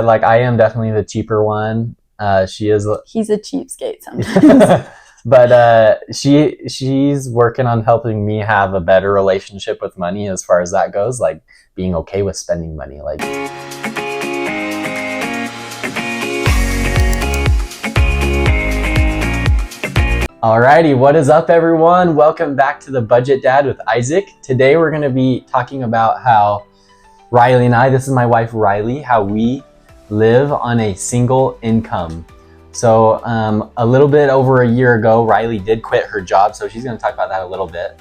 Like, I am definitely the cheaper one. She is. He's a cheapskate sometimes. But she's working on helping me have a better relationship with money as far as that goes, like being okay with spending money. Like, alrighty, what is up, everyone? Welcome back to the Budget Dad with Isaac. Today we're going to be talking about how Riley and I, this is my wife Riley, how we live on a single income. So a little bit over a year ago, Riley did quit her job, so she's going to talk about that a little bit.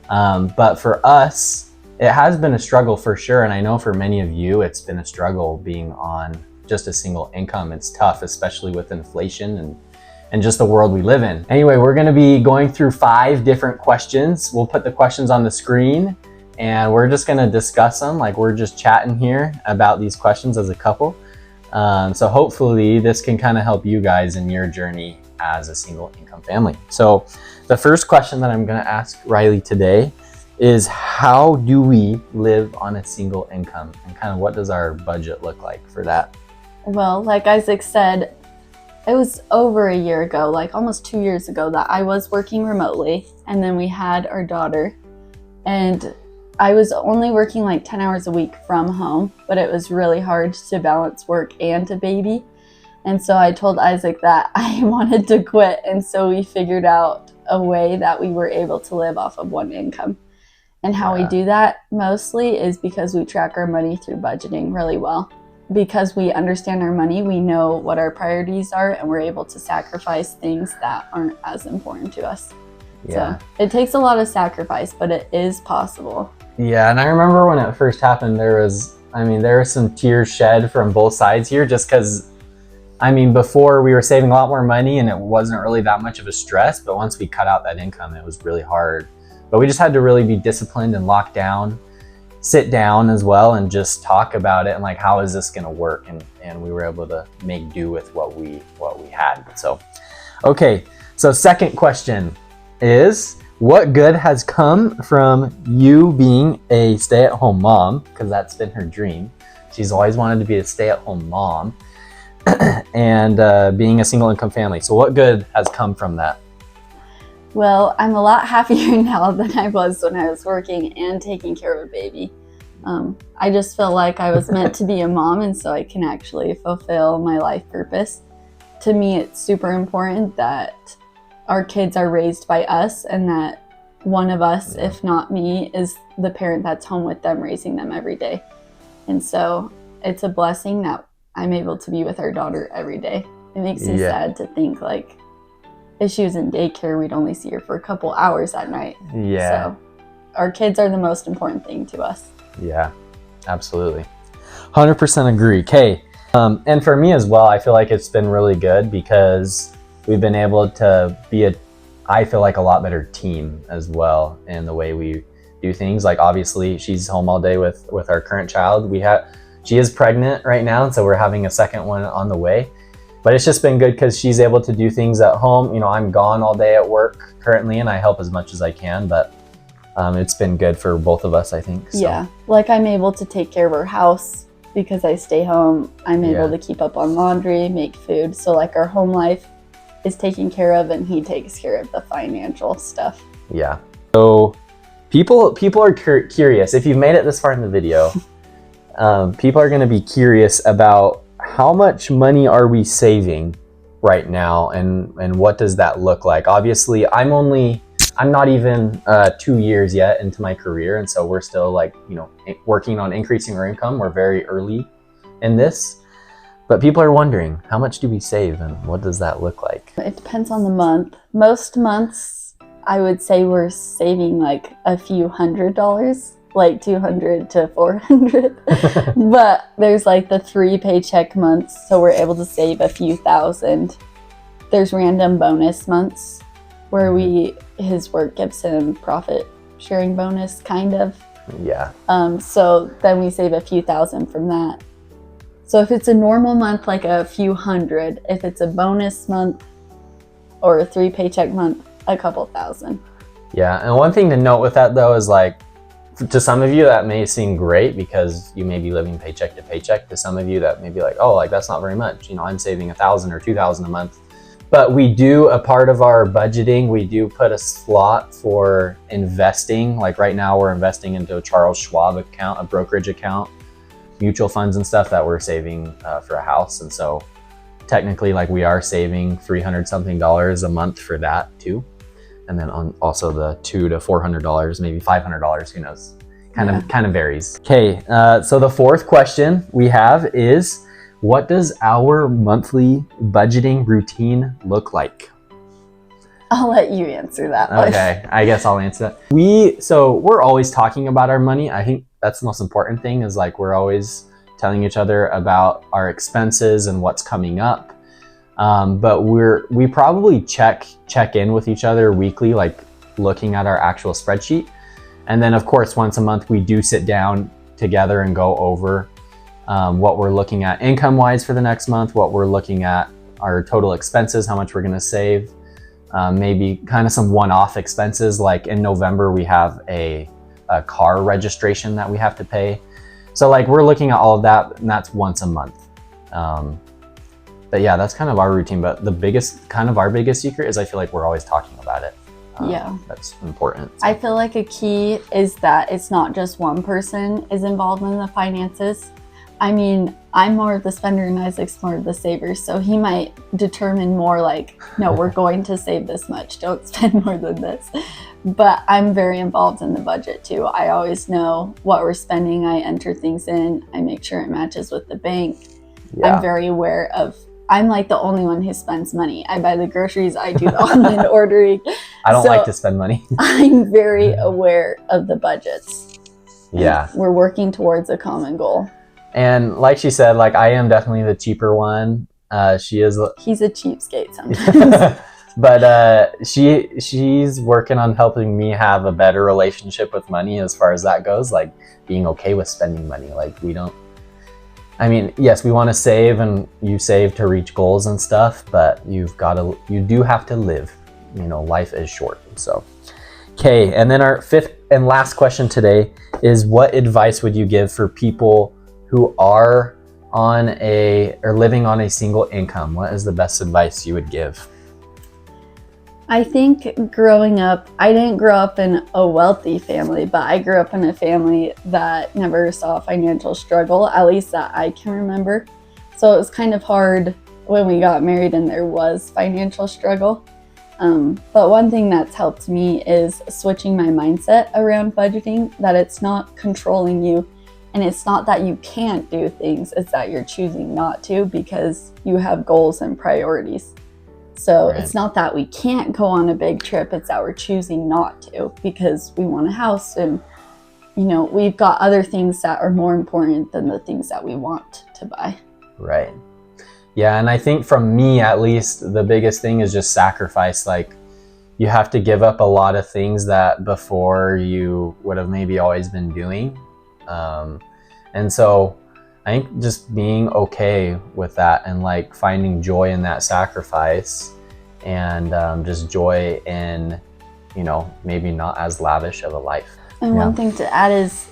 But for us, it has been a struggle for sure, and I know for many of you, it's been a struggle being on just a single income. It's tough, especially with inflation and just the world we live in. Anyway, we're going to be going through 5 different questions. We'll put the questions on the screen, and we're just going to discuss them. Like, we're just chatting here about these questions as a couple. So hopefully this can kind of help you guys in your journey as a single income family. So the first question that I'm going to ask Riley today is, how do we live on a single income, and kind of what does our budget look like for that? Well, like Isaac said, it was over a year ago, like almost 2 years ago, that I was working remotely, and then we had our daughter, and I was only working like 10 hours a week from home, but it was really hard to balance work and a baby. And so I told Isaac that I wanted to quit. And so we figured out a way that we were able to live off of one income. And how we do that mostly is because we track our money through budgeting really well. Because we understand our money, we know what our priorities are, and we're able to sacrifice things that aren't as important to us. Yeah. So it takes a lot of sacrifice, but it is possible. Yeah, and I remember when it first happened, there was some tears shed from both sides here, just because, before we were saving a lot more money and it wasn't really that much of a stress, but once we cut out that income, it was really hard. But we just had to really be disciplined and lock down, sit down as well, and just talk about it and like, how is this going to work? And we were able to make do with what we had. So, okay, so second question is, what good has come from you being a stay-at-home mom? Because that's been her dream. She's always wanted to be a stay-at-home mom and being a single income family. So what good has come from that? Well, I'm a lot happier now than I was when I was working and taking care of a baby. I just feel like I was meant to be a mom, and so I can actually fulfill my life purpose. To me, it's super important that our kids are raised by us, and that one of us, if not me, is the parent that's home with them, raising them every day. And so it's a blessing that I'm able to be with our daughter every day. It makes me sad to think, like, if she was in daycare, we'd only see her for a couple hours at night. Yeah. So our kids are the most important thing to us. Yeah, absolutely. 100% agree. Okay. And for me as well, I feel like it's been really good because we've been able to be I feel like a lot better team as well in the way we do things. Like, obviously she's home all day with our current child. She is pregnant right now, and so we're having a second one on the way. But it's just been good because she's able to do things at home. I'm gone all day at work currently, and I help as much as I can, but it's been good for both of us, I think. So. Yeah, like, I'm able to take care of our house because I stay home. I'm able to keep up on laundry, make food. So like, our home life is taken care of, and he takes care of the financial stuff. Yeah. So people are curious. If you've made it this far in the video, people are going to be curious about how much money are we saving right now, and what does that look like? Obviously, I'm not even 2 years yet into my career, and so we're still working on increasing our income. We're very early in this. But people are wondering, how much do we save, and what does that look like? It depends on the month. Most months, I would say we're saving like a few $100s, like $200 to $400. But there's like the 3 paycheck months, so we're able to save a few thousand. There's random bonus months where his work gives him profit sharing bonus, kind of. Yeah. So then we save a few thousand from that. So if it's a normal month, like a few hundred. If it's a bonus month or a 3 paycheck month, a couple thousand. Yeah, and one thing to note with that though is, like, To some of you that may seem great because you may be living paycheck to paycheck. To some of you that may be like, oh, like that's not very much. You know, I'm saving $1,000 or $2,000 a month. But we do, a part of our budgeting, we do put a slot for investing. Like right now we're investing into a Charles Schwab account, a brokerage account, mutual funds and stuff that we're saving for a house. And so technically like we are saving $300 something a month for that too. And then on also the $200 to $400, maybe $500, who knows? Kind of varies. Okay, so the fourth question we have is, what does our monthly budgeting routine look like? I'll let you answer that one. Okay, I guess I'll answer that. So we're always talking about our money. I think that's the most important thing, is like we're always telling each other about our expenses and what's coming up. But we probably check in with each other weekly, like looking at our actual spreadsheet. And then of course, once a month, we do sit down together and go over what we're looking at income wise for the next month, what we're looking at our total expenses, how much we're going to save, maybe kind of some one-off expenses. Like in November, we have a car registration that we have to pay. So like we're looking at all of that, and that's once a month. But yeah, that's kind of our routine. But our biggest secret is I feel like we're always talking about it. Yeah. That's important. I feel like a key is that it's not just one person is involved in the finances. I mean, I'm more of the spender and Isaac's more of the saver. So he might determine more like, no, we're going to save this much. Don't spend more than this. But I'm very involved in the budget too. I always know what we're spending. I enter things in. I make sure it matches with the bank. Yeah. I'm very aware of, I'm like the only one who spends money. I buy the groceries. I do the online ordering. I don't like to spend money. I'm very aware of the budgets. Yeah. We're working towards a common goal. And like she said, like I am definitely the cheaper one. He's a cheapskate sometimes. But she's working on helping me have a better relationship with money as far as that goes, like being okay with spending money. Like yes, we want to save, and you save to reach goals and stuff, but you do have to live. You know, life is short. So, okay. And then our fifth and last question today is, what advice would you give for people who are living on a single income? What is the best advice you would give? I think growing up, I didn't grow up in a wealthy family, but I grew up in a family that never saw financial struggle, at least that I can remember. So it was kind of hard when we got married and there was financial struggle. But one thing that's helped me is switching my mindset around budgeting, that it's not controlling you. And it's not that you can't do things, it's that you're choosing not to because you have goals and priorities. So right. It's not that we can't go on a big trip, it's that we're choosing not to because we want a house and, you know, we've got other things that are more important than the things that we want to buy. Right. Yeah, and I think from me at least, the biggest thing is just sacrifice. Like you have to give up a lot of things that before you would have maybe always been doing. And so I think just being okay with that and like finding joy in that sacrifice and just joy in, you know, maybe not as lavish of a life. And one thing to add is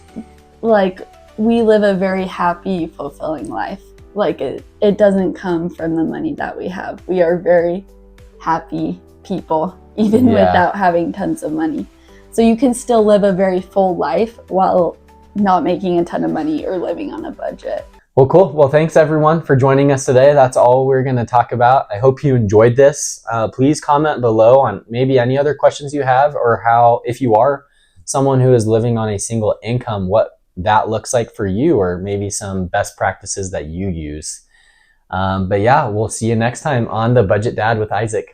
like we live a very happy, fulfilling life. Like it doesn't come from the money that we have. We are very happy people, even without having tons of money. So you can still live a very full life while not making a ton of money or living on a budget. Well, cool. Well, thanks everyone for joining us today. That's all we're going to talk about. I hope you enjoyed this. Please comment below on maybe any other questions you have, or how, if you are someone who is living on a single income, what that looks like for you, or maybe some best practices that you use. But yeah, we'll see you next time on The Budget Dad with Isaac.